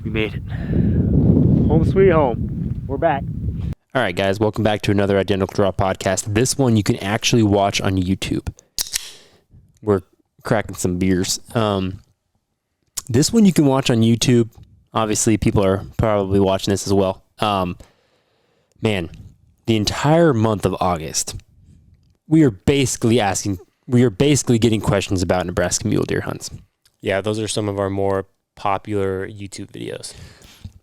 We made it. Home sweet home. We're back. All right, guys. Welcome back to another Identical Draw podcast. This one you can actually watch on YouTube. We're cracking some beers. This one you can watch on YouTube. Obviously, people are probably watching this as well. Man, the entire month of August, we are basically getting questions about Nebraska mule deer hunts. Yeah, those are some of our more popular YouTube videos.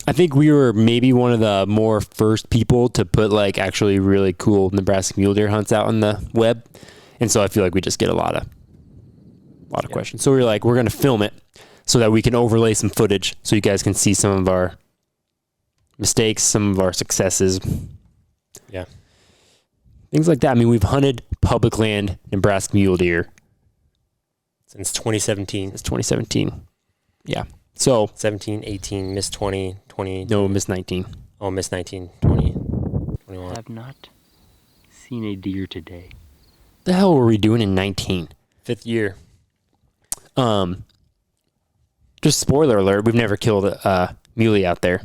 I think we were maybe one of the more first people to put like actually really cool Nebraska mule deer hunts out on the web. And so I feel like we just get a lot of questions. So we're going to film it so that we can overlay some footage so you guys can see some of our mistakes, some of our successes. Yeah. Things like that. I mean, we've hunted public land Nebraska mule deer since 2017. Since 2017. Yeah. So 17, 18, missed 20, 20. No, missed 19. Oh, missed 19, 20, 21. I have not seen a deer today. The hell were we doing in 19? Fifth year. Just spoiler alert, we've never killed a muley out there.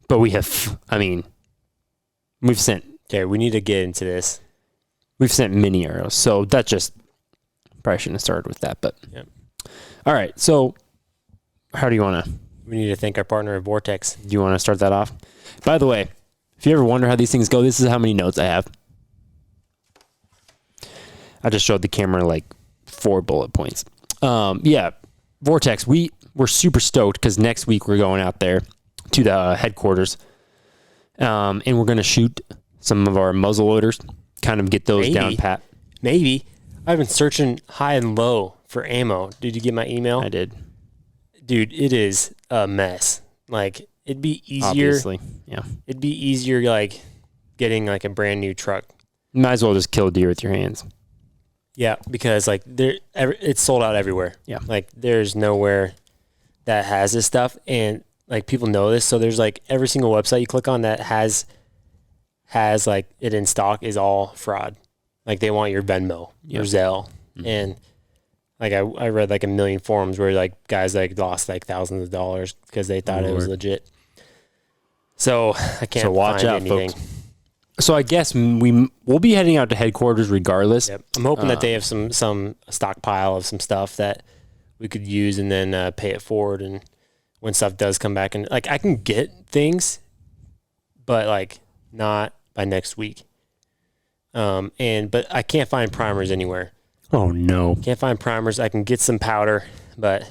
But we have, we've sent. Okay, we need to get into this. We've sent mini arrows. So that just, probably shouldn't have started with that, but. Yep. All right, so how do you want to? We need to thank our partner at Vortex. Do you want to start that off? By the way, if you ever wonder how these things go, this is how many notes I have. I just showed the camera like 4 bullet points. Yeah, Vortex, we're super stoked because next week we're going out there to the headquarters, and we're going to shoot some of our muzzleloaders, kind of get those down pat. Maybe. I've been searching high and low for ammo. Did you get my email? I did. Dude, it is a mess. Like, it'd be easier. Obviously, yeah. It'd be easier, like, getting, like, a brand new truck. You might as well just kill a deer with your hands. Yeah, because, like, it's sold out everywhere. Yeah. Like, there's nowhere that has this stuff. And, like, people know this. So there's, like, every single website you click on that has like, it in stock is all fraud. Like, they want your Venmo, your Zelle. Mm-hmm. And, like, I read, like, a million forums where, like, guys, like, lost, like, thousands of dollars because they thought it was legit. So I can't watch find out, anything. folks. So I guess we'll be heading out to headquarters regardless. Yep. I'm hoping that they have some stockpile of some stuff that we could use and then pay it forward. And when stuff does come back, and like I can get things, but like not by next week. But I can't find primers anywhere. Oh no! Can't find primers. I can get some powder, but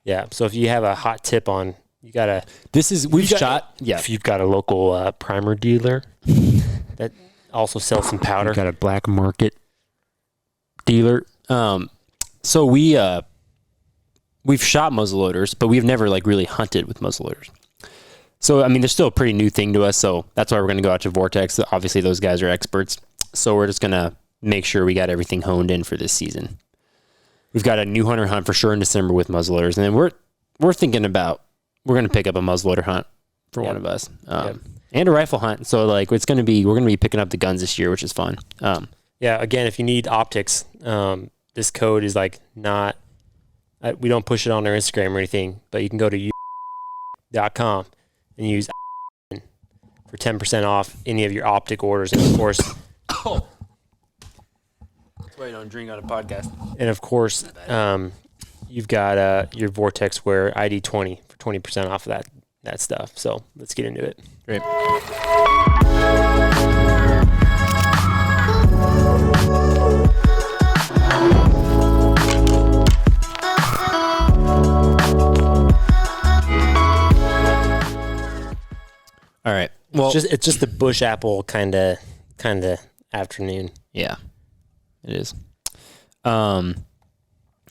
yeah. So if you have a hot tip on, you gotta. If you've got a local primer dealer that also sells some powder. You've got a black market dealer. So we've shot muzzleloaders, but we've never like really hunted with muzzleloaders. So I mean, they're still a pretty new thing to us. So that's why we're going to go out to Vortex. Obviously, those guys are experts. So we're just going to make sure we got everything honed in for this season. We've got a new hunter hunt for sure in December with muzzleloaders, and then we're thinking about we're going to pick up a muzzleloader hunt for one of us, and a rifle hunt. So like we're going to be picking up the guns this year, which is fun. Yeah. Again, if you need optics, this code is like not. We don't push it on our Instagram or anything, but you can go to .com and use for 10% off any of your optic orders, and of course. That's why you don't drink on a podcast. And of course, you've got your Vortex Wear ID 20 for 20% off of that stuff. So let's get into it. Great. All right. Well, it's just a bush apple kind of afternoon. Yeah, it is.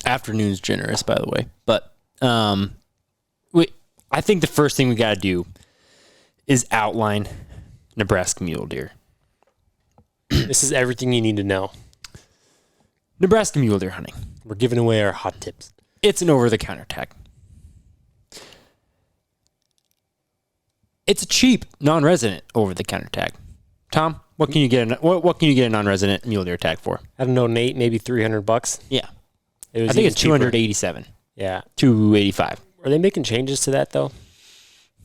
Afternoon's generous, by the way. But I think the first thing we got to do is outline Nebraska mule deer. This is everything you need to know. Nebraska mule deer hunting. We're giving away our hot tips. It's an over-the-counter tag. It's a cheap non-resident over-the-counter tag. Tom, what can you get a non-resident mule deer tag for? I don't know, Nate. Maybe $300. Yeah, I think it's 287. Yeah, 285. Are they making changes to that though?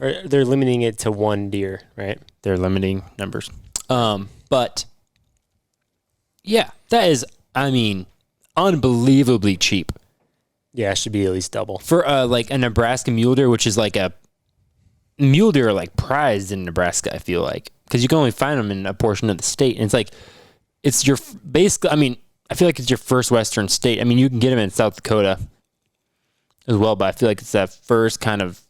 Or they're limiting it to 1 deer, right? They're limiting numbers. But yeah, that is, I mean, unbelievably cheap Yeah, it should be at least double. for like a Nebraska mule deer, which is like a mule deer are like prized in Nebraska. I feel like because you can only find them in a portion of the state, and it's like it's your basically. I mean, I feel like it's your first Western state. I mean, you can get them in South Dakota as well, but I feel like it's that first kind of.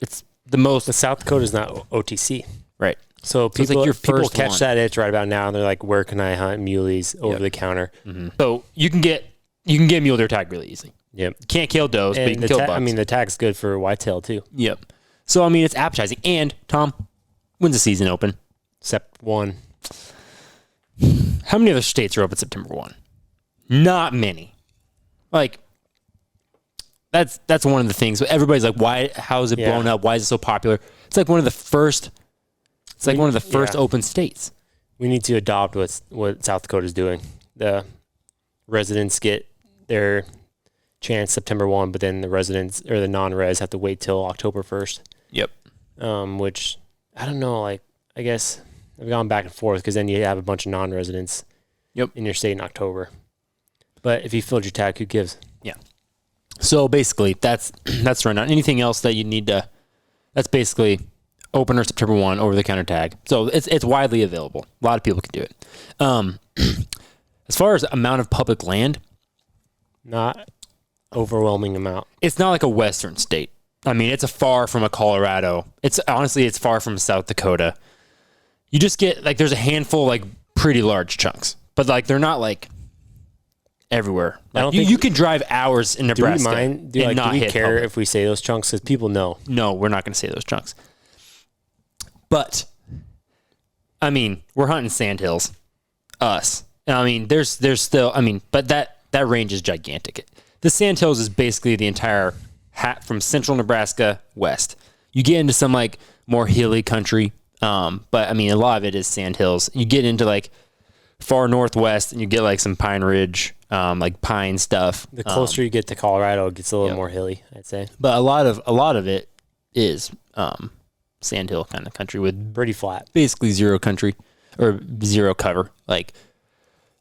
It's the most The South Dakota is not OTC. right. So it's like people, your people first catch one. that itch right about now, and they're like, "Where can I hunt muleys over the counter?" So you can get a mule deer tag really easy. Yep. Can't kill does, but you And can kill bucks. I mean, the tag's good for whitetail too. Yep. So I mean, it's appetizing. And Tom, when's the season open? Except one. How many other states are open September 1? Not many. Like that's one of the things. Everybody's like, why? How is it Yeah. blown up? Why is it so popular? It's like one of the first. It's like one of the first yeah. open states. We need to adopt what South Dakota's doing. The residents get their chance September 1, but then the residents or the non-res have to wait till October 1st. Yep. Which I don't know. Like, I guess I've gone back and forth because then you have a bunch of non-residents in your state in October. But if you filled your tag, who gives? Yeah. So basically, that's right now. Anything else that you need to? That's basically opener September 1 over the counter tag. So it's widely available. A lot of people can do it. As far as amount of public land, Not overwhelming amount. it's not like a Western state. I mean, it's far from a Colorado. It's far from South Dakota. You just get like there's a handful like pretty large chunks, but like they're not like everywhere. I don't Like, think- you can drive hours in Do we Nebraska mind? and not Do we hit care public. if we say those chunks? Because people know. No, we're not going to say those chunks. But I mean, we're hunting sandhills. Us. I mean, there's still. I mean, but that range is gigantic. The sandhills is basically the entire hat from central Nebraska west. You get into some like more hilly country, but I mean, a lot of it is sandhills. You get into like far northwest, and you get like some Pine Ridge, like pine stuff. The closer you get to Colorado, it gets a little more hilly, I'd say. But a lot of it is sandhill kind of country with Pretty flat. basically zero country or zero cover. Like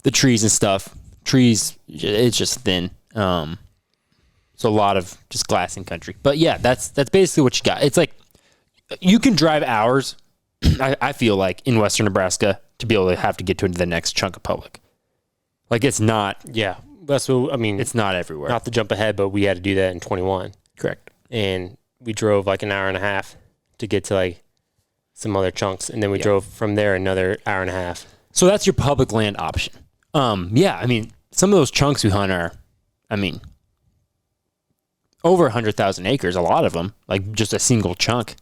the trees and stuff. Trees, it's just thin. So a lot of just glassing country. But yeah, that's basically what you got. It's like you can drive hours. I feel like in western Nebraska to be able to have to get to the next chunk of public. Like it's not. Yeah. That's what, I mean, It's not everywhere. not to jump ahead, but we had to do that in 21. Correct. And we drove like an hour and a half to get to like some other chunks. And then we drove from there another hour and a half. So that's your public land option. Yeah, I mean, some of those chunks we hunt are, I mean, over 100,000 acres, a lot of them, like just a single chunk.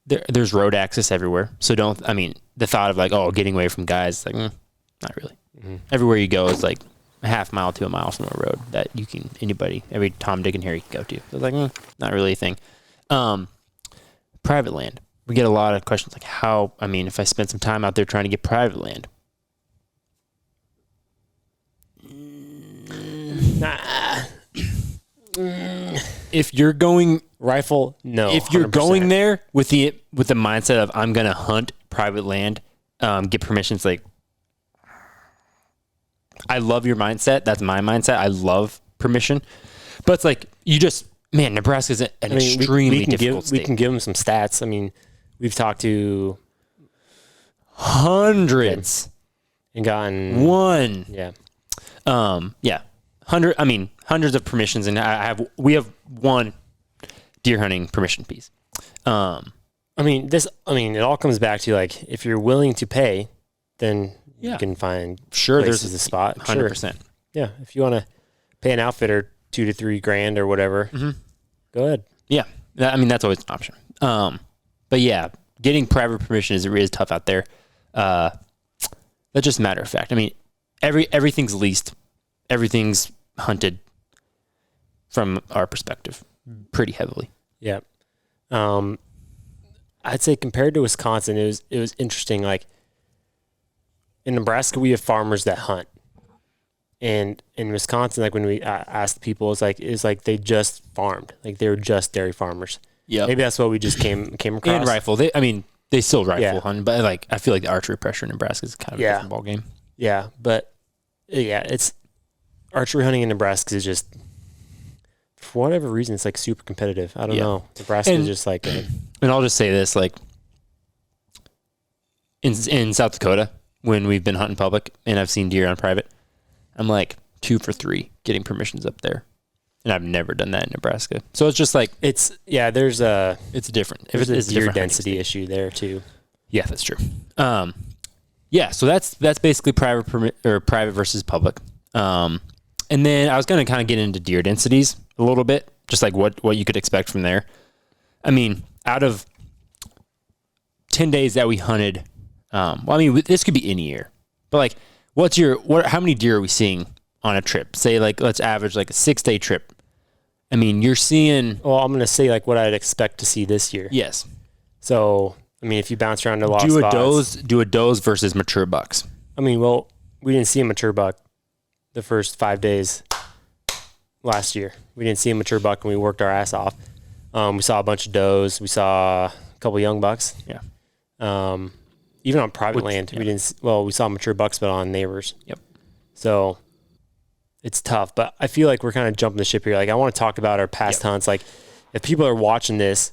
There's road access everywhere. So the thought of like, getting away from guys, like, not really. Mm-hmm. Everywhere you go is like a half mile to a mile from a road that you can, every Tom, Dick, and Harry can go to. So it's like, not really a thing. Private land. We get a lot of questions like if I spend some time out there trying to get private land. If you're going Rifle, no. if you're 100%. going there with the mindset of I'm gonna hunt private land, get permissions, like I love your mindset. That's my mindset. I love permission, but it's like Nebraska's an extremely difficult state. We can give them some stats. I mean, we've talked to Hundreds. and gotten One. yeah. Hundreds of permissions, and we have one deer hunting permission piece. It all comes back to like if you're willing to pay, then Yeah. you can find Sure, places there's a spot. 100%. Sure. Yeah, if you want to pay an outfitter $2,000 to $3,000 or whatever, go ahead. Yeah, that's always an option. But yeah, getting private permission is tough out there. That's just a matter of fact. I mean, everything's leased, everything's hunted from our perspective pretty heavily. Yeah. I'd say compared to Wisconsin, it was interesting. Like in Nebraska, we have farmers that hunt, And in Wisconsin, like when we asked people, it's like they just farmed, like they were just dairy farmers. Yeah, Maybe that's what we just came across. and rifle. They still rifle Yeah. hunt, but like I feel like the archery pressure in Nebraska is kind of a different ball game. Yeah, but it's archery hunting in Nebraska is just, for whatever reason, it's like super competitive. I don't know. Nebraska is just like, and I'll just say this, like in South Dakota, when we've been hunting public and I've seen deer on private, I'm like 2 for 3 getting permissions up there. And I've never done that in Nebraska. So it's just like, there's different. There's It's a a deer different density issue there too. Yeah, that's true. Yeah, so that's basically private versus public. And then I was going to kind of get into deer densities a little bit, just like what you could expect from there. I mean, out of 10 days that we hunted, this could be any year, but like, how many deer are we seeing on a trip? Say like, let's average like a 6-day trip. I mean, you're seeing. Well, I'm going to say like what I'd expect to see this year. Yes. So, I mean, if you bounce around to lost spots. Do a does versus mature bucks. I mean, well, we didn't see a mature buck the first 5 days last year. We didn't see a mature buck and we worked our ass off. We saw a bunch of does. We saw a couple young bucks. Yeah. Even on private land, we saw mature bucks, but on neighbors. Yep. So it's tough, but I feel like we're kind of jumping the ship here. Like I want to talk about our past hunts. Like if people are watching this,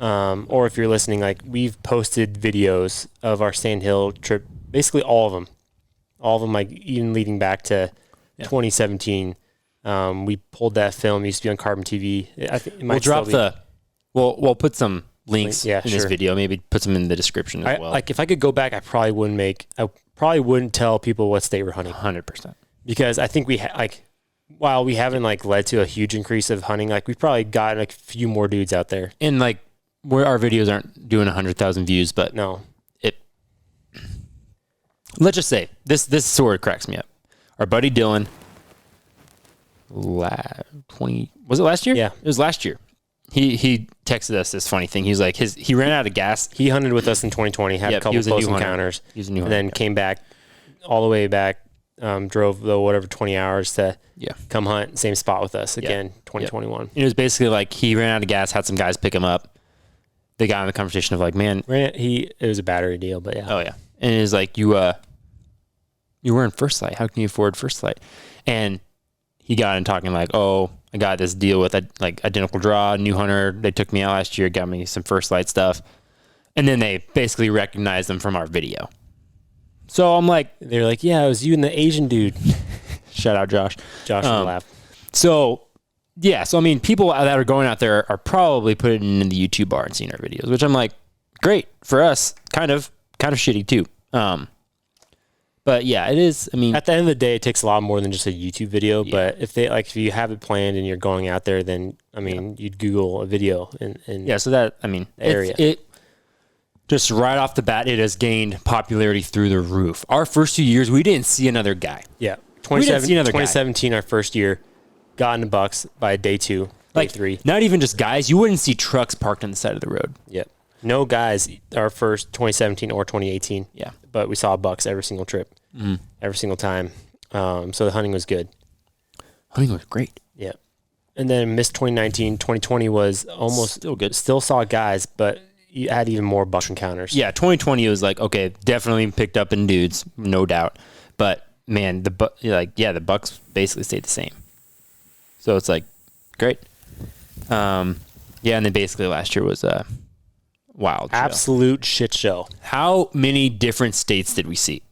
or if you're listening, like we've posted videos of our Sand Hill trip, basically all of them, like even leading back to 2017. We pulled that film. It used to be on Carbon TV. I think it might we'll put some links in this sure. video. Maybe put some in the description as well. Like if I could go back, I probably wouldn't tell people what state we're hunting. 100%. Because I think while we haven't like led to a huge increase of hunting, like we've probably gotten like a few more dudes out there. And like where our videos aren't doing 100,000 views, but no, let's just say this sort of cracks me up. Our buddy Dylan, was it last year? Yeah, it was last year. He texted us this funny thing. He was like, he ran out of gas. He hunted with us in 2020, had a couple close encounters. He was a new hunter, and then came back all the way back, drove the 20 hours to come hunt same spot with us again, 2021. It was basically like he ran out of gas, had some guys pick him up. They got in the conversation of like, man, it was a battery deal, but yeah. Oh yeah. And it was like, you were in First Light. How can you afford First Light? And he got in talking like, oh, I got this deal with like Identical Draw, New Hunter. They took me out last year, got me some First Light stuff. And then they basically recognized them from our video. So I'm like, they're like, yeah, it was you and the Asian dude. Shout out Josh. Josh will laugh. So yeah, so I mean, people that are going out there are probably putting in the YouTube bar and seeing our videos, which I'm like, great for us, kind of shitty too. But yeah, it is. I mean, at the end of the day, it takes a lot more than just a YouTube video. Yeah. But if you have it planned and you're going out there, then I mean, you'd Google a video and yeah. So that, I mean, area. It just right off the bat, it has gained popularity through the roof. Our first 2 years, we didn't see another guy. Yeah, 2017, our first year, got in the bucks by day 2, day 3. Not even just guys. You wouldn't see trucks parked on the side of the road. Yep. No guys, our first 2017 or 2018. Yeah. But we saw bucks every single trip, every single time. So the hunting was good. Hunting was great. Yeah. And then missed 2019. 2020 was almost still good. Still saw guys, but you had even more buck encounters. Yeah. 2020 was like, okay, definitely picked up in dudes, no doubt. But man, the bucks basically stayed the same. So it's like, great. Yeah. And then basically last year was wild show. Absolute shit show. How many different states did we see?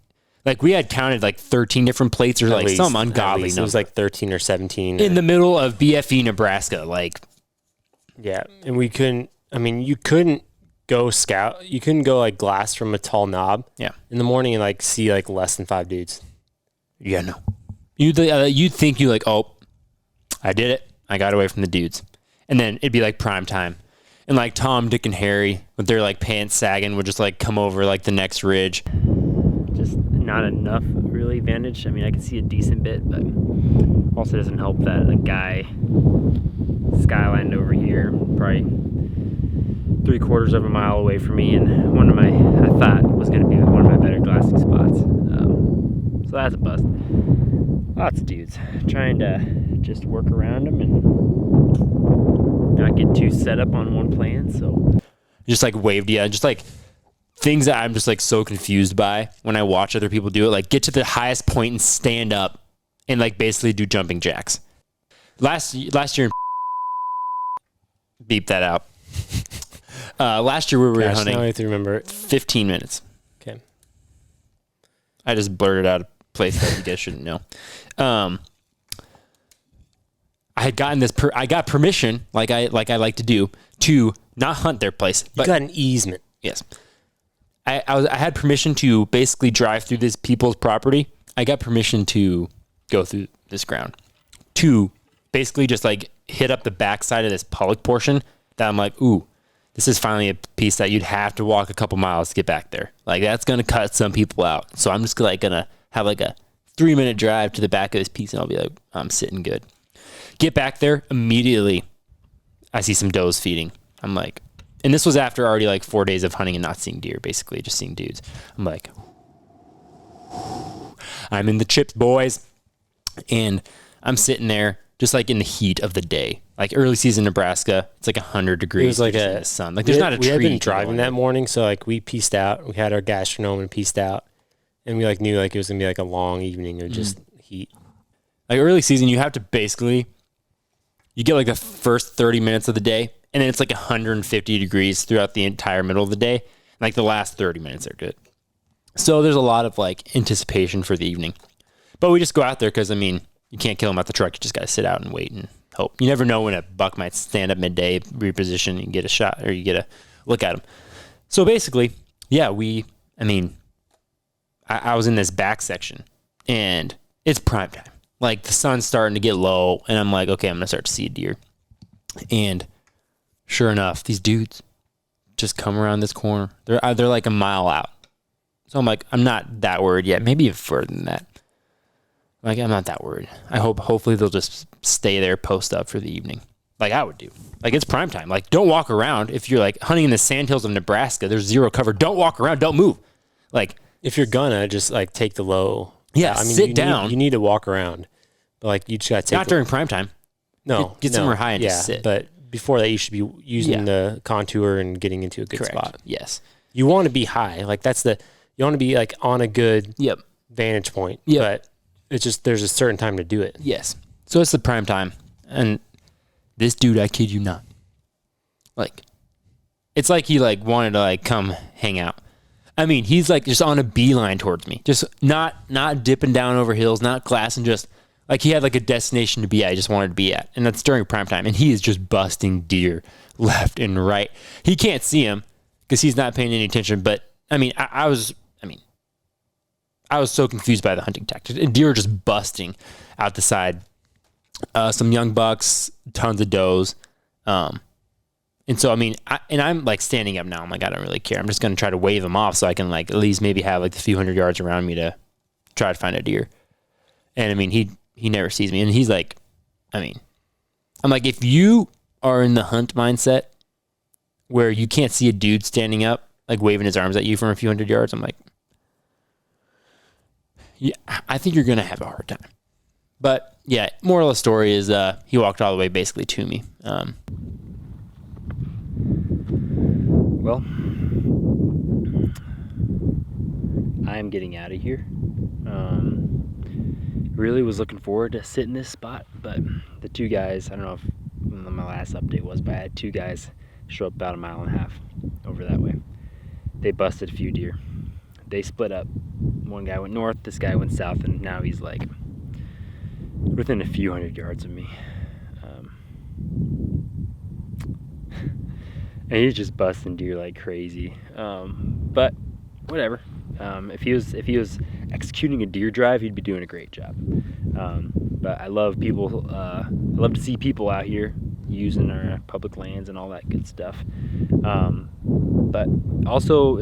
Like we had counted like 13 different plates or like some ungodly number. It was like 13 or 17. In the middle of BFE, Nebraska. Like, yeah. And we couldn't, I mean, you couldn't go scout. You couldn't go like glass from a tall knob in the morning and like see like less than 5 dudes. Yeah, no. You'd think you like, oh, I did it. I got away from the dudes. And then it'd be like prime time. And like Tom, Dick, and Harry with their like pants sagging would just like come over like the next ridge. Just not enough really vantage. I mean, I can see a decent bit, but also doesn't help that a guy skylined over here, probably 3/4 of a mile away from me, and I thought was going to be one of my better glassing spots. So that's a bust. Lots of dudes trying to just work around them and not get too set up on one plan. So just like waved, just like things that I'm just like so confused by when I watch other people do it. Like get to the highest point and stand up and like basically do jumping jacks. Last year, beep that out. Last year we were hunting. Now I have to remember it. 15 minutes. Okay. I just blurted out a place that you guys shouldn't know. I had gotten this. I got permission, like I like to do, to not hunt their place. You got an easement. Yes. I had permission to basically drive through this people's property. I got permission to go through this ground, to basically just like hit up the backside of this public portion that I'm like, ooh, this is finally a piece that you'd have to walk a couple miles to get back there. Like that's going to cut some people out. So I'm just like going to have like a 3-minute drive to the back of this piece and I'll be like, I'm sitting good. Get back there immediately. I see some does feeding. I'm like, and this was after already like 4 days of hunting and not seeing deer, basically just seeing dudes. I'm like, I'm in the chips, boys. And I'm sitting there just like in the heat of the day, like early season Nebraska. It's like 100 degrees. It was like in the sun. Like there's not a tree. We had been driving that morning, so like we pieced out. We had our gastronome and pieced out, and we like knew like it was gonna be like a long evening of just heat. Like early season, you have to basically, you get like the first 30 minutes of the day, and then it's like 150 degrees throughout the entire middle of the day. Like the last 30 minutes are good. So there's a lot of like anticipation for the evening. But we just go out there because, I mean, you can't kill them at the truck. You just got to sit out and wait and hope. You never know when a buck might stand up midday, reposition, and get a shot, or you get a look at him. So basically, yeah, I was in this back section, and it's prime time. Like, the sun's starting to get low, and I'm like, okay, I'm going to start to see a deer. And sure enough, these dudes just come around this corner. They're like a mile out. So I'm like, I'm not that worried yet. Maybe even further than that. Like, I'm not that worried. Hopefully they'll just stay there, post up for the evening. Like I would do. Like, it's prime time. Like, don't walk around. If you're like hunting in the sandhills of Nebraska, there's zero cover. Don't walk around. Don't move. Like, if you're gonna just like take the low. Yeah, I mean, sit down. You need to walk around. But like, you just gotta take not during prime time. No. Get somewhere high and just sit. But before that, you should be using the contour and getting into a good spot. Yes. You want to be high. Like, you want to be like on a good vantage point. Yep. But it's just, there's a certain time to do it. Yes. So it's the prime time. And this dude, I kid you not, like, it's like he like wanted to like come hang out. I mean, he's like just on a beeline towards me, just not dipping down over hills, not glassing, just like he had like a destination to be at. He just wanted to be at, and that's during prime time. And he is just busting deer left and right. He can't see him because he's not paying any attention. But I mean, I was so confused by the hunting tactics. And deer are just busting out the side. Some young bucks, tons of does. And so, I mean, I'm like standing up now. I'm like, I don't really care. I'm just going to try to wave them off so I can like at least maybe have like a few hundred yards around me to try to find a deer. And I mean, he never sees me. And he's like, I mean, I'm like, if you are in the hunt mindset where you can't see a dude standing up, like waving his arms at you from a few hundred yards, I'm like, yeah, I think you're going to have a hard time. But yeah, moral of the story is he walked all the way basically to me. Well, I'm getting out of here. Really was looking forward to sitting this spot, but the two guys, I don't know if my last update was, but I had two guys show up about 1.5 miles over that way. They busted a few deer. They split up. One guy went north, this guy went south, and now he's like within a few hundred yards of me. And he's just busting deer like crazy. But whatever. If he was executing a deer drive, he'd be doing a great job. But I love people. I love to see people out here using our public lands and all that good stuff. But also,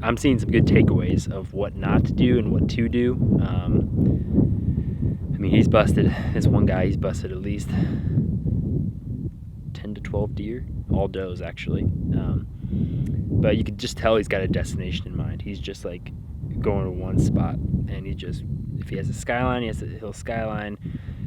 I'm seeing some good takeaways of what not to do and what to do. I mean, he's busted. This one guy, he's busted at least 10 to 12 deer, all does actually. But you could just tell he's got a destination in mind. He's just like going to one spot, and he just, If he has a skyline, he'll skyline.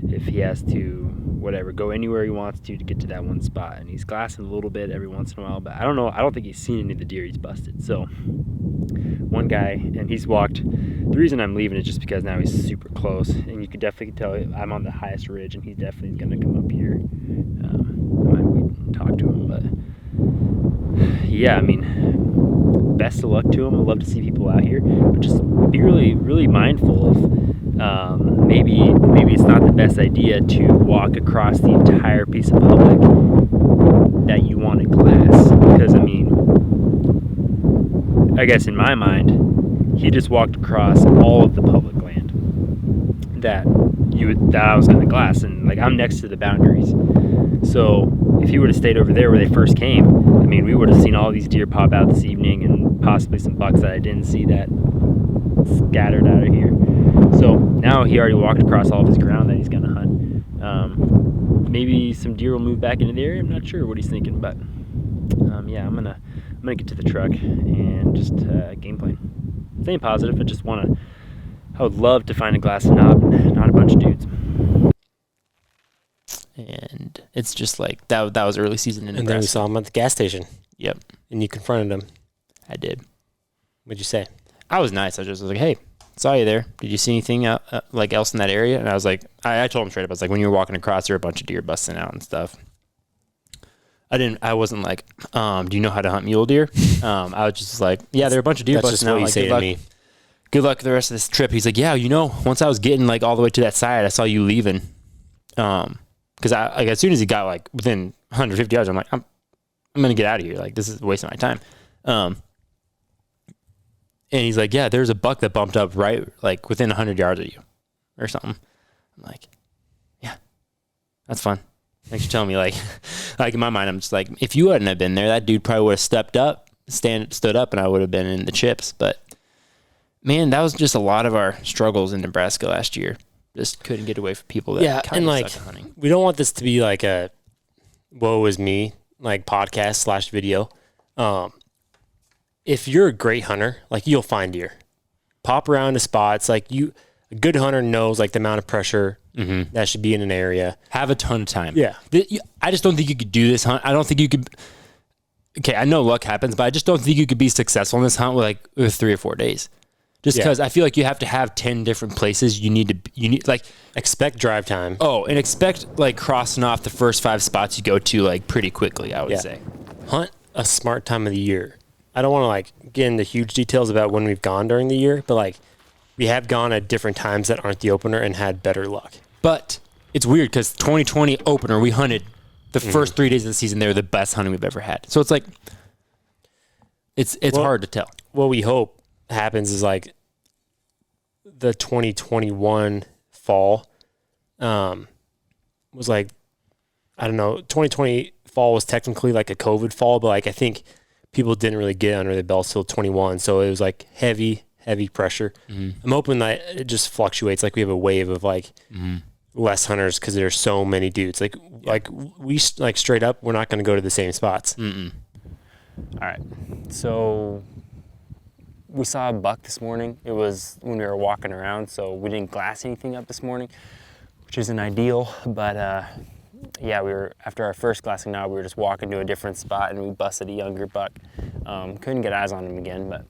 If he has to, whatever, go anywhere he wants to get to that one spot. And he's glassing a little bit every once in a while, but I don't know. I don't think he's seen any of the deer he's busted. So one guy, and he's walked. The reason I'm leaving is just because now he's super close, and you could definitely tell I'm on the highest ridge, and he's definitely going to come up here. I might wait and talk to him, but yeah, I mean, best of luck to him. I'd love to see people out here, but just be really, really mindful of maybe it's not the best idea to walk across the entire piece of public that you want to glass, because I mean, I guess in my mind, he just walked across all of the public land that I was going to glass, and like I'm next to the boundaries. So if he would have stayed over there where they first came, I mean, we would have seen all these deer pop out this evening, and possibly some bucks that I didn't see that scattered out of here. So now he already walked across all of his ground that he's going to hunt. Maybe some deer will move back into the area. I'm not sure what he's thinking, but yeah, I'm gonna get to the truck and just game plan. Staying positive. I would love to find a glass and not a bunch of dudes. And it's just like that was early season in Nebraska. And then we saw him at the gas station. Yep. And you confronted him. I did. What'd you say? I was nice. I just was like, hey, saw you there. Did you see anything like else in that area? And I was like, I told him straight up. I was like, when you were walking across, there were a bunch of deer busting out and stuff. I wasn't like, do you know how to hunt mule deer? I was just like, yeah, there are a bunch of deer busting out. That's just what you say to me. Good luck the rest of this trip. He's like, yeah, once I was getting like all the way to that side, I saw you leaving. Because as soon as he got like within 150 yards, I'm like, I'm gonna get out of here. Like, this is wasting my time. And he's like, yeah, there's a buck that bumped up right like within 100 yards of you, or something. I'm like, yeah, that's fun. Thanks for telling me. Like in my mind, I'm just like, if you hadn't have been there, that dude probably would have stood up, and I would have been in the chips. But man, that was just a lot of our struggles in Nebraska last year. Just couldn't get away from people that and like suck at hunting. We don't want this to be like a woe is me like podcast / video. If you're a great hunter, like you'll find deer. Pop around to spots. Like a good hunter knows like the amount of pressure that should be in an area. Have a ton of time. Yeah. I just don't think you could do this hunt. I don't think you could. Okay, I know luck happens, but I just don't think you could be successful in this hunt with 3 or 4 days. Just because I feel like you have to have 10 different places you need like expect drive time. Oh, and expect like crossing off the first 5 spots you go to like pretty quickly, I would say. Hunt a smart time of the year. I don't want to like get into huge details about when we've gone during the year, but like we have gone at different times that aren't the opener and had better luck. But it's weird because 2020 opener, we hunted the first 3 days of the season. They were the best hunting we've ever had. So it's like, it's hard to tell. What we hope happens is like the 2021 fall was like, I don't know, 2020 fall was technically like a COVID fall, but like I think people didn't really get under the belts till 21. So it was like heavy pressure. I'm hoping that it just fluctuates. Like we have a wave of like less hunters because there's so many dudes. Like we like straight up, we're not going to go to the same spots. All right. So we saw a buck this morning. It was when we were walking around, so we didn't glass anything up this morning, which isn't ideal, but yeah, we were, after our first glassing now, we were just walking to a different spot and we busted a younger buck. Couldn't get eyes on him again,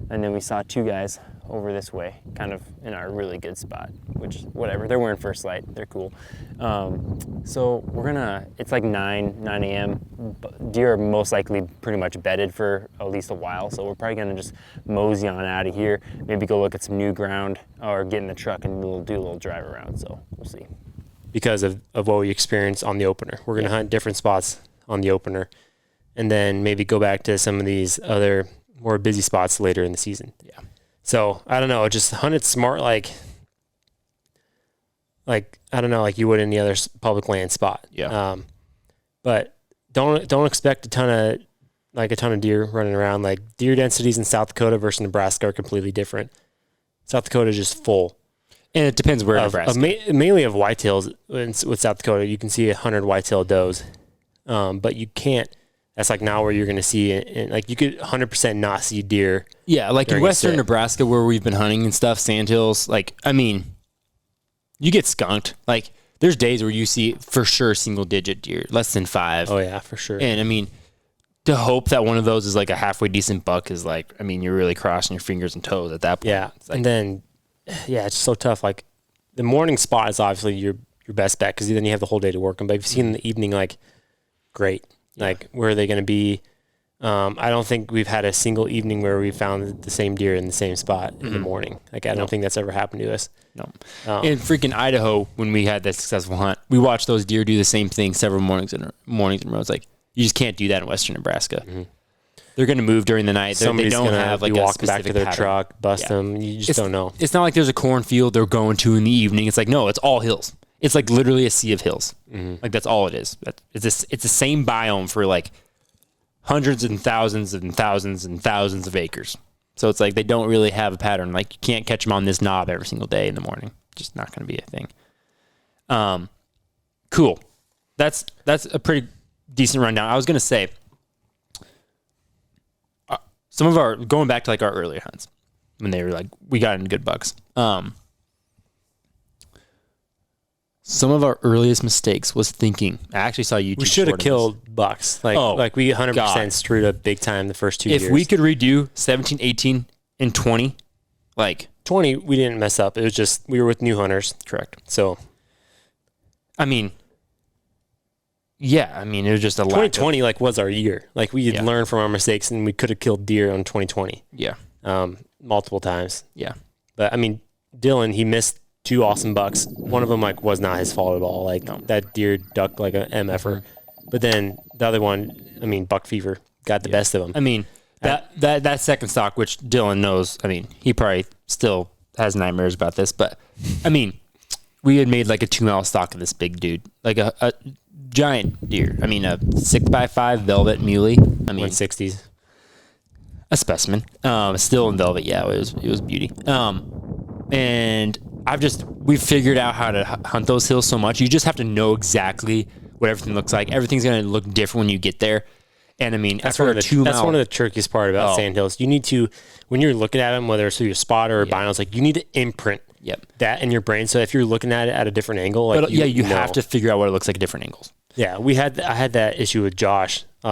and then we saw 2 guys over this way, kind of in our really good spot, which, whatever, they're wearing first light, they're cool. So it's like 9 a.m. Deer are most likely pretty much bedded for at least a while, so we're probably gonna just mosey on out of here, maybe go look at some new ground, or get in the truck and do a little drive around, so we'll see. Because of what we experienced on the opener. We're going to hunt different spots on the opener and then maybe go back to some of these other more busy spots later in the season. Yeah. So I don't know, just hunt it smart, like I don't know, like you would any other public land spot. Yeah. But don't expect a ton of deer running around. Like deer densities in South Dakota versus Nebraska are completely different. South Dakota is just full. And it depends where Nebraska. Mainly of whitetails with South Dakota. You can see 100 whitetail does, but you can't. That's like now where you're going to see it. And like you could 100% not see deer. Yeah, like in western Nebraska where we've been hunting and stuff, sandhills. Like, I mean, you get skunked. Like there's days where you see for sure single digit deer, less than 5. Oh yeah, for sure. And I mean, to hope that one of those is like a halfway decent buck is like, I mean, you're really crossing your fingers and toes at that point. Yeah. It's like, And then, yeah, it's so tough. Like the morning spot is obviously your best bet because then you have the whole day to work on. But if you see in the evening, like, great. Like, where are they going to be? I don't think we've had a single evening where we found the same deer in the same spot in the morning. Like, I don't think that's ever happened to us. no. In freaking Idaho, when we had that successful hunt, we watched those deer do the same thing several mornings in a row. It's like, you just can't do that in Western Nebraska. They're going to move during the night. They Somebody's don't gonna have like be a walking back specific to their pattern. truck, bust them. You just don't know. It's not like there's a cornfield they're going to in the evening. It's like, no, it's all hills. It's like literally a sea of hills. Like that's all it is. It's the same biome for like hundreds and thousands and thousands and thousands of acres. So it's like they don't really have a pattern. Like you can't catch them on this knob every single day in the morning. Just not going to be a thing. Cool. That's a pretty decent rundown. I was going to say some of our going back to like our earlier hunts when they were like we got into good bucks. Some of our earliest mistakes was thinking. I actually saw YouTube. We should have short of killed bucks. Like we 100% God. screwed up big time the first 2 years. this. If we could redo 17, 18, and 20, like 20, we didn't mess up. It was just we were with new hunters. correct. So I mean, yeah. I mean, it was just a lack of 2020 like was our year. Like we had learned from our mistakes and we could have killed deer on 2020 yeah, multiple times. yeah. But I mean, Dylan, he missed 2 awesome bucks. One of them like was not his fault at all. Like that deer ducked like a MFer. But then the other one, I mean, buck fever got the best of him. I mean, that second stock, which Dylan knows. I mean, he probably still has nightmares about this, but I mean, we had made like a 2 mile stock of this big dude, like a giant deer. I mean, a 6x5 velvet muley. I mean, 160s. a specimen. Still in velvet. Yeah, it was beauty. And we've figured out how to hunt those hills so much. You just have to know exactly what everything looks like. Everything's going to look different when you get there. And I mean, That's one of the trickiest part about sand hills. You need to, when you're looking at them, whether it's through your spotter or binos, like you need to imprint that in your brain. So if you're looking at it at a different angle, like you have to figure out what it looks like at different angles. Yeah, I had that issue with Josh. We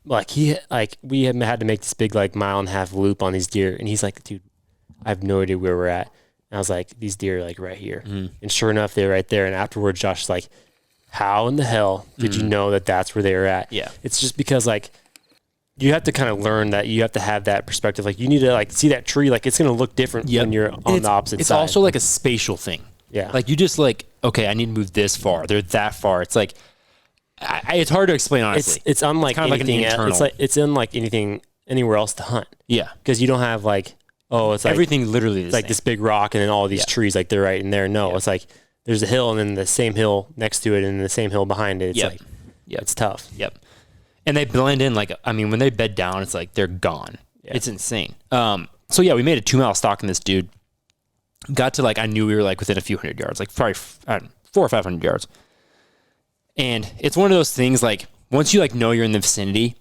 had to make this big like 1.5 mile loop on these deer, and he's like, dude, I have no idea where we're at. And I was like, these deer are like right here. And sure enough, they're right there. And afterwards, Josh is like, how in the hell did you know that that's where they were at? Yeah. It's just because like you have to kind of learn that you have to have that perspective. Like you need to like see that tree. Like it's going to look different when you're on the opposite side. It's also like a spatial thing. Yeah. Like you just like, okay, I need to move this far. They're that far. It's like, it's hard to explain honestly. It's unlike kind of like an anything. internal. It's unlike anything anywhere else to hunt. Yeah. Because you don't have like, it's like Everything literally is it's like this big rock and then all these trees like they're right in there. No, it's like there's a hill and then the same hill next to it and the same hill behind it. It's like it's tough. Yep. And they blend in like, I mean, when they bed down, it's like they're gone. Yeah. It's insane. So yeah, we made a 2 mile stock in this dude. Got to like, I knew we were like within a few hundred yards, like probably 400 or 500 yards. And it's one of those things like once you like know you're in the vicinity,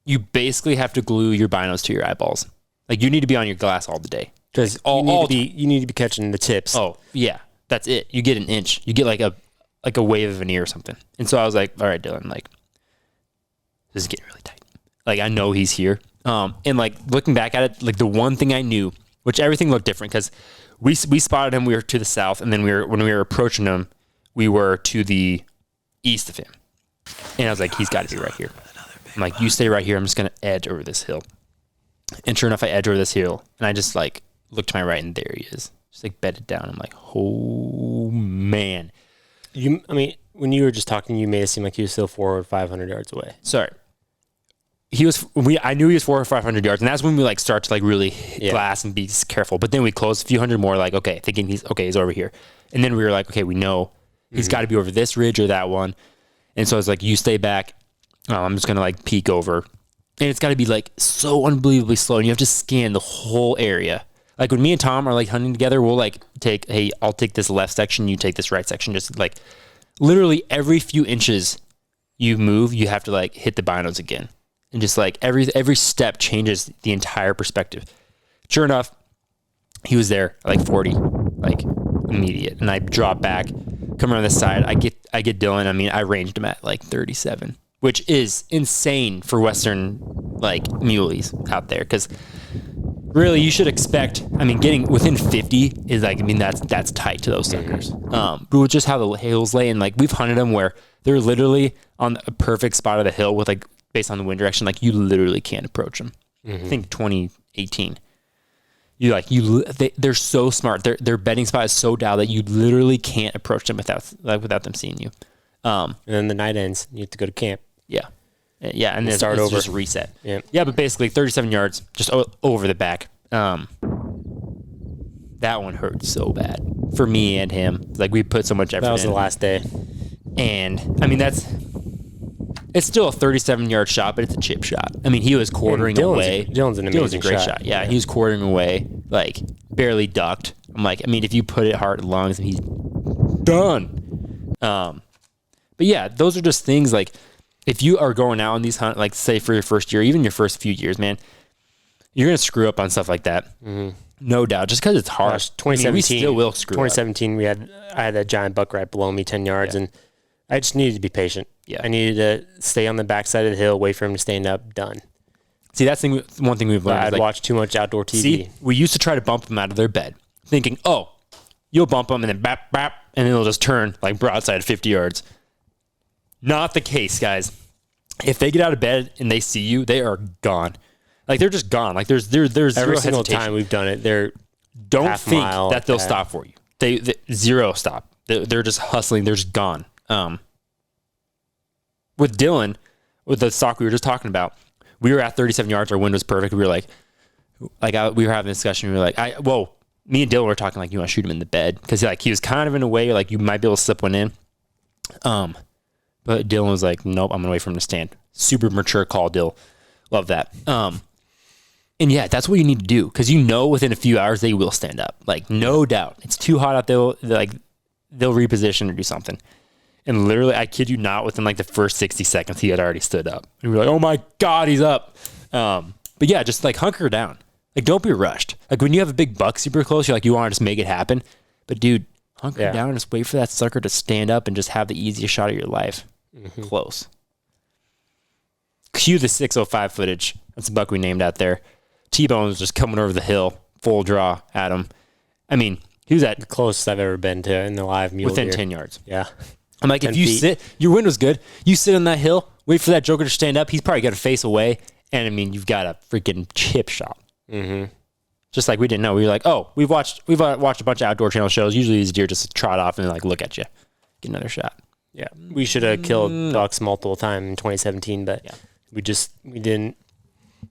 you basically have to glue your binos to your eyeballs. Like you need to be on your glass all the day. Because you need to be catching the tips. Oh yeah, that's it. You get an inch. You get like a wave of an ear or something. And so I was like, all right, Dylan, like this is getting really tight. Like I know he's here. And like looking back at it, like the one thing I knew, which everything looked different because we spotted him. We were to the south, and then when we were approaching him, we were to the east of him. And I was like, he's got to be right here. I'm like, you stay right here. I'm just gonna edge over this hill. And sure enough, I edge over this hill, and I just like look to my right, and there he is, just like bedded down. I'm like, oh man. I mean, when you were just talking, you made it seem like he was still 400 or 500 yards away. Sorry. I knew he was 400 or 500 yards, and that's when we like start to like really glass and be careful. But then we close a few hundred more, like okay, thinking he's over here, and then we were like, okay, we know he's got to be over this ridge or that one, and so I was like, you stay back. I'm just gonna like peek over, and it's got to be like so unbelievably slow, and you have to scan the whole area. Like when me and Tom are like hunting together, we'll like I'll take this left section, you take this right section, just like literally every few inches you move, you have to like hit the binos again. And just like every step changes the entire perspective. Sure enough, he was there at like 40. Like immediate. And I drop back, come around the side. I get Dylan. I mean, I ranged him at like 37, which is insane for Western like muleys out there. Because really, you should expect. I mean, getting within 50 is like. I mean, that's tight to those suckers. But with just how the hills lay, and like we've hunted them where they're literally on a perfect spot of the hill with like based on the wind direction. Like you literally can't approach them. I think 2018. They're so smart. Their bedding spot is so dialed that you literally can't approach them without them seeing you. And then the night ends. You have to go to camp. Yeah. Yeah, and then start over. Just reset. Yeah, but basically 37 yards just over the back. That one hurt so bad for me and him. Like we put so much effort. That was in. the last day. And I mean it's still a 37-yard shot, but it's a chip shot. I mean, he was quartering away. Dylan's an amazing great shot. Yeah, he was quartering away, like barely ducked. I'm like, I mean, if you put it hard lungs, and he's done. But yeah, those are just things like if you are going out on these hunt, like say for your first year, even your first few years, man, you're gonna screw up on stuff like that. No doubt, just because it's hard. Gosh, 2017, we still will screw 2017, I had that giant buck right below me, 10 yards, and I just needed to be patient. Yeah. I needed to stay on the backside of the hill, wait for him to stand up, done. See, that's one thing we've learned. I'd watch too much outdoor TV. See, we used to try to bump them out of their bed, thinking, oh, you'll bump them and then bap, bap, and then they'll just turn like broadside 50 yards. Not the case, guys. If they get out of bed and they see you, they are gone. Like they're just gone. Like there's Every zero single hesitation. time we've done it, they're Don't think mile that they'll back. stop for you. They zero stop. They're just hustling. They're just gone. With Dylan, with the stock we were just talking about, we were at 37 yards. Our wind was perfect. We were we were having a discussion. We were like, me and Dylan were talking like, you want to shoot him in the bed? Because he was kind of in a way like you might be able to slip one in. But Dylan was like, nope, I'm going to wait for him to stand. Super mature call, Dill. Love that. And yeah, that's what you need to do. Because within a few hours, they will stand up. Like, no doubt. It's too hot out there. They'll reposition or do something. And literally, I kid you not, within like the first 60 seconds, he had already stood up. And we were like, oh my God, he's up. But yeah, just like hunker down. Like, don't be rushed. Like, when you have a big buck super close, you're like, you want to just make it happen. But dude, hunker down and just wait for that sucker to stand up and just have the easiest shot of your life. Close. Cue the 605 footage. That's the buck we named out there. T-Bone was just coming over the hill, full draw at him. I mean, he was at the closest I've ever been to in the live mule within deer. 10 yards. Yeah. I'm like, if you sit, your wind was good. You sit on that hill, wait for that joker to stand up. He's probably got to face away. And I mean, you've got a freaking chip shot. Just like we didn't know. We were like, oh, we've watched a bunch of outdoor channel shows. Usually these deer just trot off and like look at you, get another shot. Yeah. We should have killed bucks multiple times in 2017, but we didn't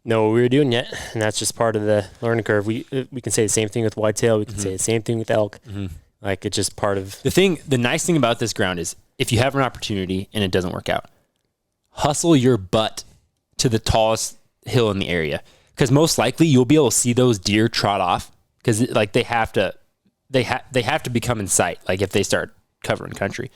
know what we were doing yet. And that's just part of the learning curve. We can say the same thing with whitetail. We can say the same thing with elk. Like it's just part of the nice thing about this ground is if you have an opportunity and it doesn't work out, hustle your butt to the tallest hill in the area. Because most likely you'll be able to see those deer trot off because like they have to become in sight. Like if they start covering country.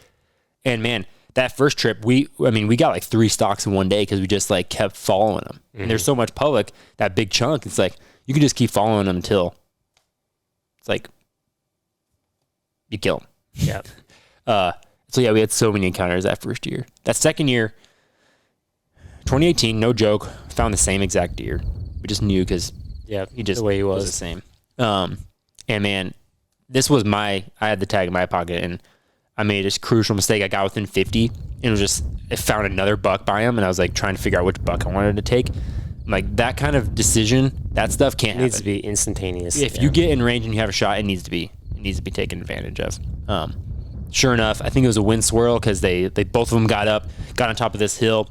And man, that first trip, we got like 3 stalks in one day because we just like kept following them. And there's so much public, that big chunk. It's like you can just keep following them until it's like you kill them. Yeah. So yeah, we had so many encounters that first year. That second year, 2018, no joke, found the same exact deer. We just knew because he just the way he was the same. And man, this was I had the tag in my pocket and I made this crucial mistake. I got within 50 and I found another buck by him and I was like trying to figure out which buck I wanted to take. Like that kind of decision, that stuff can't happen. It needs to be instantaneous. If you get in range and you have a shot, it needs to be taken advantage of. Sure enough, I think it was a wind swirl because they both of them got on top of this hill.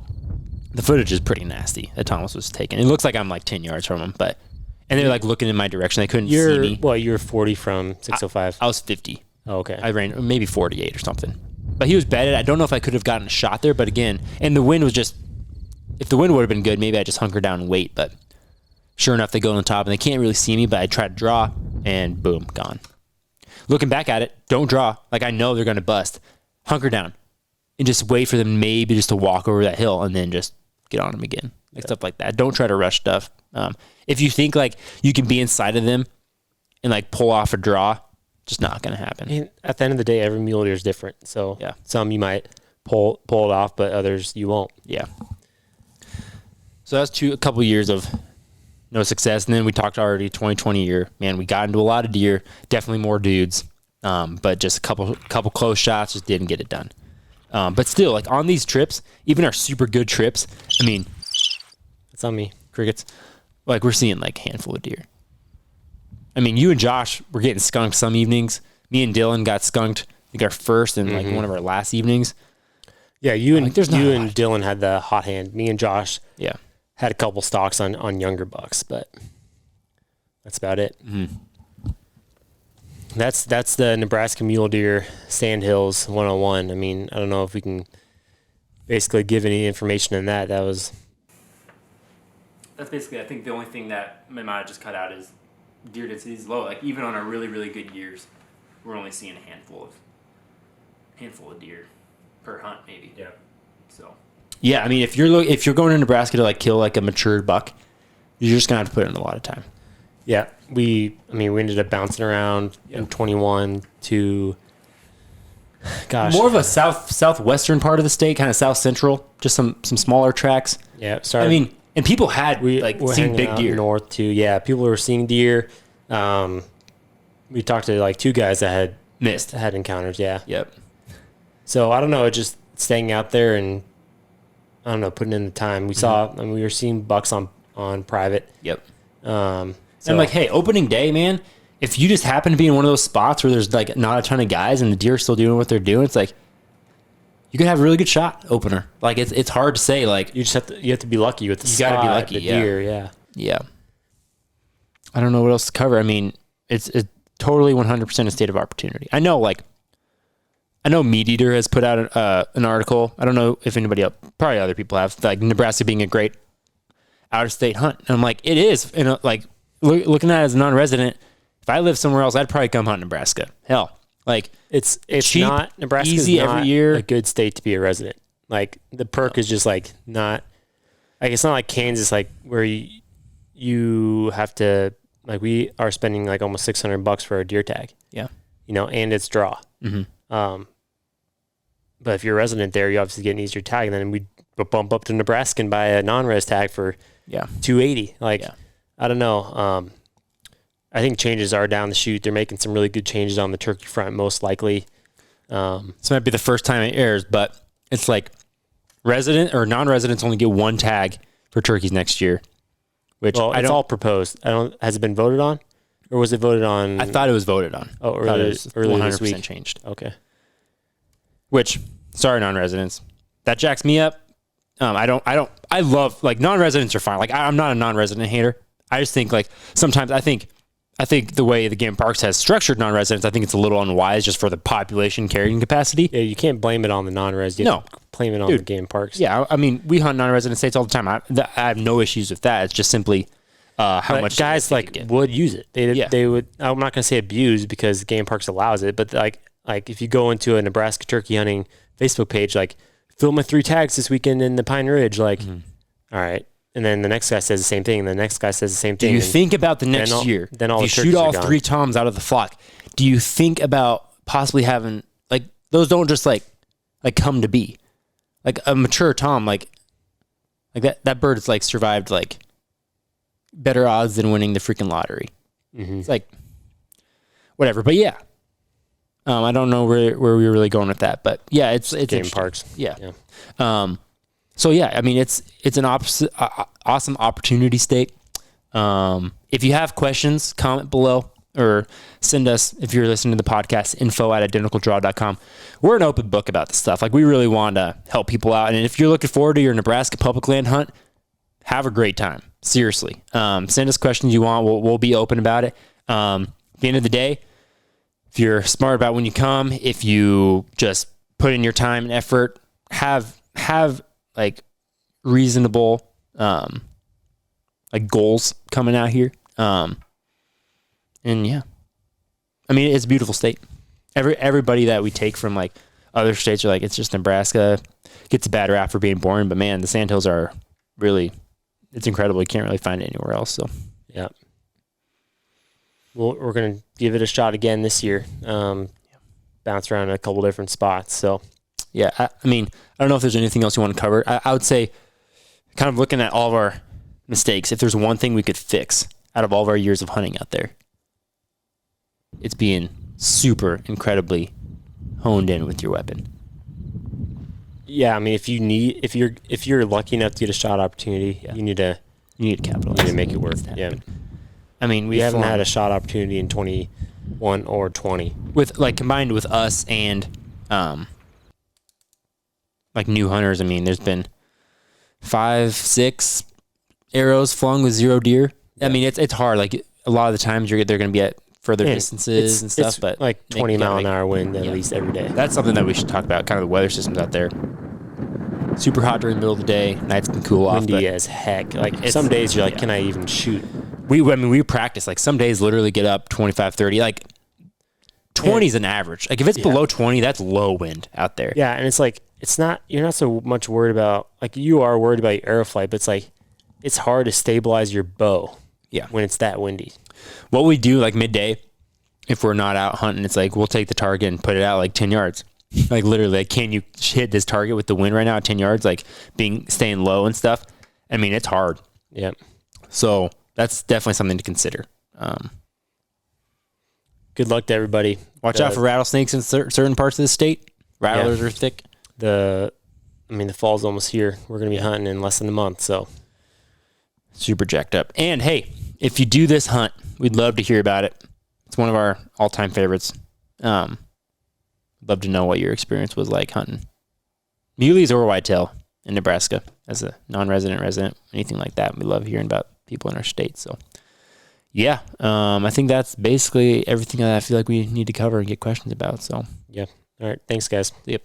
The footage is pretty nasty that Thomas was taking. It looks like I'm like 10 yards from him, and they're like looking in my direction. They couldn't see me. Well, you're 40 from 605. I was 50. Oh, okay. I ran maybe 48 or something. But he was bedded. I don't know if I could have gotten a shot there, but again, and the wind was just, if the wind would have been good, maybe I just hunker down and wait. But sure enough, they go on the top and they can't really see me, but I try to draw and boom, gone. Looking back at it, don't draw. Like I know they're going to bust. Hunker down and just wait for them maybe just to walk over that hill and then just get on them again. Like stuff like that. Don't try to rush stuff. If you think like you can be inside of them and like pull off a draw, Just not going to happen. I mean, at the end of the day, every mule deer is different. So Yeah. some you might pull it off, but others you won't. Yeah. So that's a couple years of no success. And then we talked already 2020 year. Man, we got into a lot of deer, definitely more dudes. But just a couple close shots, just didn't get it done. But still, like on these trips, even our super good trips, I mean, It's on me. crickets, like we're seeing like a handful of deer. I mean, you and Josh were getting skunked some evenings. Me and Dylan got skunked, I think our first and like one of our last evenings. Yeah, you and Like, there's not you a and lot. Dylan had the hot hand. Me and Josh Yeah. had a couple stalks on younger bucks, but that's about it. That's the Nebraska Mule Deer Sandhills 101. I mean, I don't know if we can basically give any information in that. That's basically, I think the only thing that we might have just cut out is deer density is low. Like even on our really, really good years, we're only seeing a handful of deer per hunt, maybe. Yeah. So. Yeah, I mean, if you're going to Nebraska to like kill like a matured buck, you're just gonna have to put in a lot of time. Yeah, we ended up bouncing around in 21 to, gosh. More of a southwestern part of the state, kind of south central, just some smaller tracks. Yeah, sorry. I mean, and people had we're seen hanging big out deer. north too. Yeah, people were seeing deer. We talked to like two guys that had Missed. had encounters. Yeah. Yep. So I don't know, just staying out there and I don't know, putting in the time. We saw, I mean, we were seeing bucks on private. Yep. So I'm like, hey, opening day, man. If you just happen to be in one of those spots where there's like not a ton of guys and the deer are still doing what they're doing, it's like you could have a really good shot opener. Like it's hard to say. Like you have to be lucky with the You gotta be spot, lucky, the yeah. deer. Yeah. yeah. I don't know what else to cover. I mean, it's totally 100% a state of opportunity. I know Meat Eater has put out an article. I don't know if anybody else, probably other people have, like Nebraska being a great out-of-state hunt. And I'm like, it is. And like looking at it as a non-resident, if I lived somewhere else, I'd probably come hunt Nebraska. Hell, like It's cheap, not, Nebraska easy is not every year. a good state to be a resident. Like the perk is just like not, like it's not like Kansas, like where you have to, like we are spending like almost $600 for a deer tag. Yeah. And it's draw. But if you're a resident there, you obviously get an easier tag. And then we bump up to Nebraska and buy a non-res tag for $280. Like, I don't know. I think changes are down the chute. They're making some really good changes on the turkey front, most likely. This might be the first time it airs, but it's like resident or non-residents only get one tag for turkeys next year. Which it's all proposed. Has it been voted on? Or was it voted on? I thought it was voted on. Oh, early this 100% week. changed. Okay. Which, sorry, non-residents, that jacks me up. I love, like, non-residents are fine. Like, I'm not a non-resident hater. I just think, like, sometimes I think the way the game parks has structured non-residents, I think it's a little unwise just for the population carrying capacity. Yeah, you can't blame it on the non-res. No. Blame it on the game parks. Yeah, I mean, we hunt non-resident states all the time. I have no issues with that. It's just simply how But much guys they like get. would use it. They would. I'm not going to say abuse because game parks allows it, but like if you go into a Nebraska turkey hunting Facebook page, like fill my 3 tags this weekend in the Pine Ridge, like all right, and then the next guy says the same thing, and the next guy says the same thing. Do you think about the next year? Then all if the you shoot turkeys are all gone. 3 toms out of the flock, do you think about possibly having, like, those don't just like come to be? Like a mature tom, like that bird has like survived like better odds than winning the freaking lottery. It's like whatever, but yeah. I don't know where we're really going with that, but yeah, it's game interesting. parks. Yeah. So yeah, I mean, it's an awesome opportunity state. If you have questions, comment below or send us, if you're listening to the podcast, info@identicaldraw.com. We're an open book about this stuff. Like, we really want to help people out. And if you're looking forward to your Nebraska public land hunt, have a great time. Seriously. Send us questions you want. We'll be open about it. At the end of the day, if you're smart about when you come, if you just put in your time and effort, have like reasonable like goals coming out here. And yeah, I mean, it's a beautiful state. Everybody that we take from like other states are like, it's just Nebraska, gets a bad rap for being boring, but man, the Sandhills are really, it's incredible. You can't really find it anywhere else. So Yeah. we're going to give it a shot again this year. Bounce around in a couple different spots. So, yeah, I mean, I don't know if there's anything else you want to cover. I would say, kind of looking at all of our mistakes, if there's one thing we could fix out of all of our years of hunting out there, it's being super incredibly honed in with your weapon. Yeah, I mean, if you're lucky enough to get a shot opportunity, you need to capitalize. You need to make it work. Yeah. I mean, we haven't had a shot opportunity in 21 or 20 with like combined with us and like new hunters. I mean, there's been 5-6 arrows flung with 0 deer. I mean, it's hard. Like a lot of the times they're going to be at further distances and stuff, but like 20 mile an hour wind at least every day. That's something that we should talk about. Kind of the weather systems out there. Super hot during the middle of the day. Nights can cool off. Windy as heck. Like some days you're like, can I even shoot? We practice. Like some days literally get up 25, 30. Like 20 is an average. Like if it's below 20, that's low wind out there. Yeah, and it's like you're not so much worried about, like you are worried about your arrow flight, but it's like it's hard to stabilize your bow. Yeah, when it's that windy. What we do like midday, if we're not out hunting, it's like we'll take the target and put it out like 10 yards. Like literally, like, can you hit this target with the wind right now at 10 yards? Like staying low and stuff. I mean, it's hard. Yeah. So that's definitely something to consider. Good luck to everybody. Watch out for rattlesnakes in certain parts of the state. Rattlers are thick. The fall's almost here. We're going to be hunting in less than a month, so. Super jacked up. And hey, if you do this hunt, we'd love to hear about it. It's one of our all-time favorites. Love to know what your experience was like hunting muleys or whitetail in Nebraska as a non-resident, resident, anything like that. We love hearing about people in our state. So, yeah, I think that's basically everything that I feel like we need to cover and get questions about. So, yeah. All right. Thanks, guys. Yep.